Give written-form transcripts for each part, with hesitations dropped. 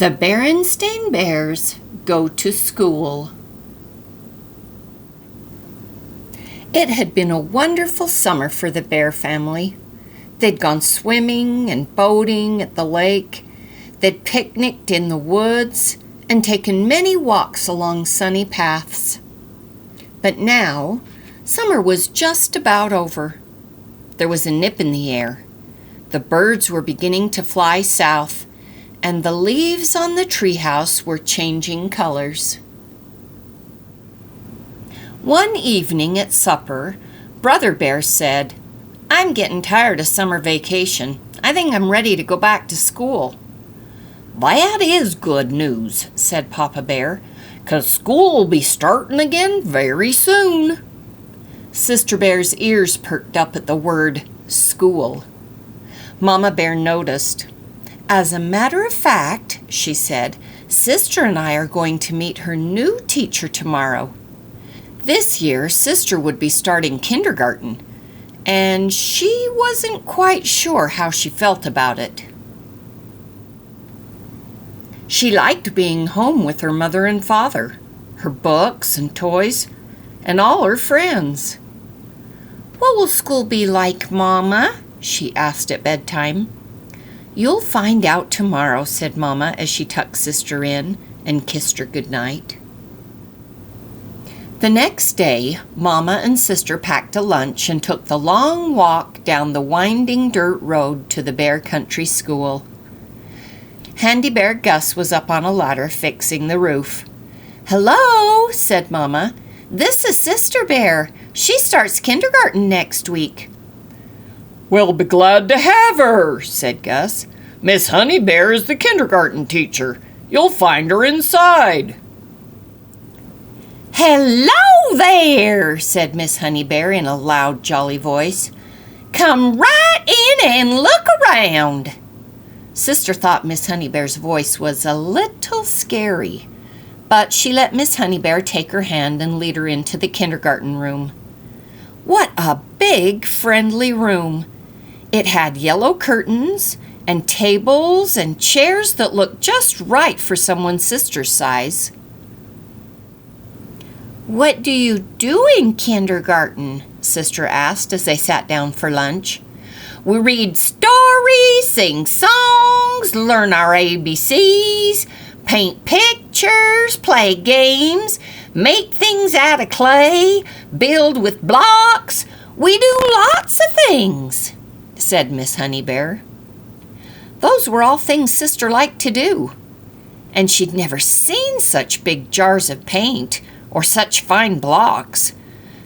The Berenstain Bears Go to School. It had been a wonderful summer for the Bear family. They'd gone swimming and boating at the lake. They'd picnicked in the woods and taken many walks along sunny paths. But now, summer was just about over. There was a nip in the air. The birds were beginning to fly south, and the leaves on the treehouse were changing colors. One evening at supper, Brother Bear said, "I'm getting tired of summer vacation. I think I'm ready to go back to school." "That is good news," said Papa Bear, "'cause school will be starting again very soon." Sister Bear's ears perked up at the word school. Mama Bear noticed. "As a matter of fact," she said, "Sister and I are going to meet her new teacher tomorrow. This year, Sister would be starting kindergarten, and she wasn't quite sure how she felt about it. She liked being home with her mother and father, her books and toys, and all her friends." "What will school be like, Mama?" she asked at bedtime. "You'll find out tomorrow," said Mama as she tucked Sister in and kissed her goodnight. The next day, Mama and Sister packed a lunch and took the long walk down the winding dirt road to the Bear Country School. Handy Bear Gus was up on a ladder fixing the roof. "Hello," said Mama. "This is Sister Bear. She starts kindergarten next week." "We'll be glad to have her," said Gus. "Miss Honey Bear is the kindergarten teacher. You'll find her inside." "Hello there," said Miss Honey Bear in a loud, jolly voice. "Come right in and look around." Sister thought Miss Honey Bear's voice was a little scary, but she let Miss Honey Bear take her hand and lead her into the kindergarten room. What a big, friendly room! It had yellow curtains and tables and chairs that looked just right for someone Sister's size. "What do you do in kindergarten?" Sister asked as they sat down for lunch. "We read stories, sing songs, learn our ABCs, paint pictures, play games, make things out of clay, build with blocks. We do lots of things," said Miss Honey Bear. Those were all things Sister liked to do, and she'd never seen such big jars of paint or such fine blocks.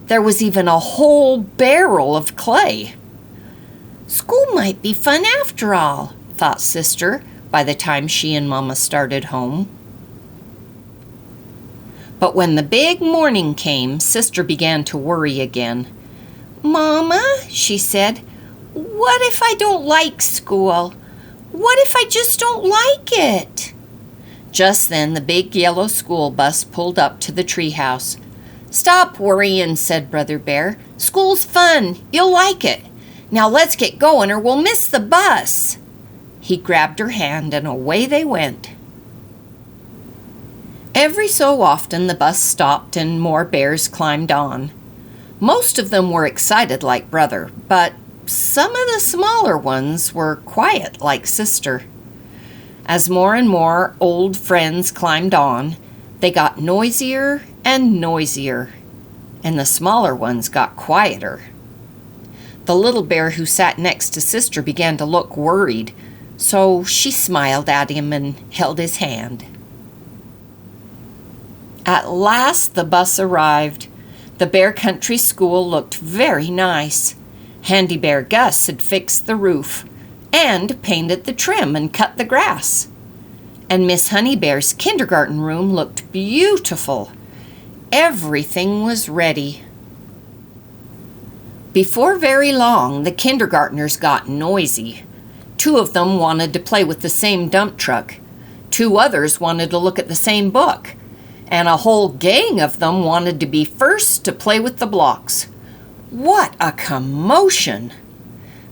There was even a whole barrel of clay. "School might be fun after all," thought Sister by the time she and Mama started home. But when the big morning came, Sister began to worry again. "Mama," she said, "what if I don't like school? What if I just don't like it?" Just then the big yellow school bus pulled up to the treehouse. "Stop worrying," said Brother Bear. "School's fun. You'll like it. Now let's get going or we'll miss the bus." He grabbed her hand and away they went. Every so often the bus stopped and more bears climbed on. Most of them were excited like Brother, but some of the smaller ones were quiet like Sister. As more and more old friends climbed on, they got noisier and noisier, and the smaller ones got quieter. The little bear who sat next to Sister began to look worried, so she smiled at him and held his hand. At last the bus arrived. The Bear Country School looked very nice. Handy Bear Gus had fixed the roof and painted the trim and cut the grass. And Miss Honey Bear's kindergarten room looked beautiful. Everything was ready. Before very long, the kindergartners got noisy. 2 of them wanted to play with the same dump truck. 2 others wanted to look at the same book. And a whole gang of them wanted to be first to play with the blocks. What a commotion!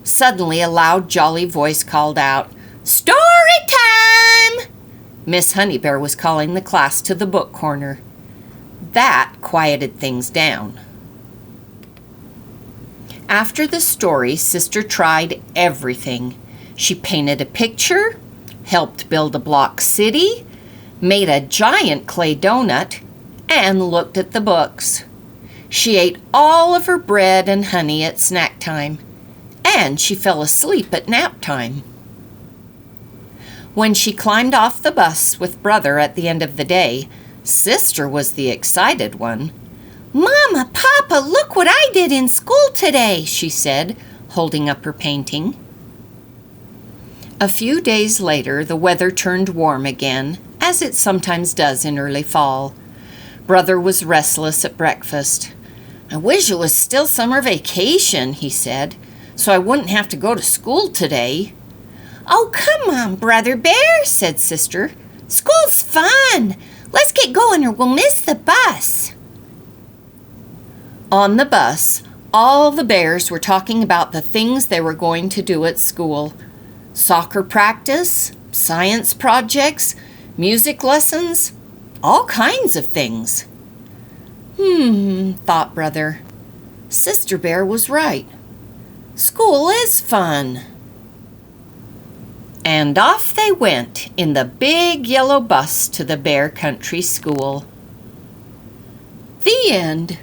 Suddenly a loud, jolly voice called out, "Story time!" Miss Honey Bear was calling the class to the book corner. That quieted things down. After the story, Sister tried everything. She painted a picture, helped build a block city, made a giant clay donut, and looked at the books. She ate all of her bread and honey at snack time, and she fell asleep at nap time. When she climbed off the bus with Brother at the end of the day, Sister was the excited one. "Mama, Papa, look what I did in school today," she said, holding up her painting. A few days later, the weather turned warm again, as it sometimes does in early fall. Brother was restless at breakfast. "I wish it was still summer vacation," he said, "so I wouldn't have to go to school today." "Oh, come on, Brother Bear," said Sister. "School's fun. Let's get going or we'll miss the bus." On the bus, all the bears were talking about the things they were going to do at school. Soccer practice, science projects, music lessons, all kinds of things. Thought Brother. Sister Bear was right. School is fun. And off they went in the big yellow bus to the Bear Country School. The end.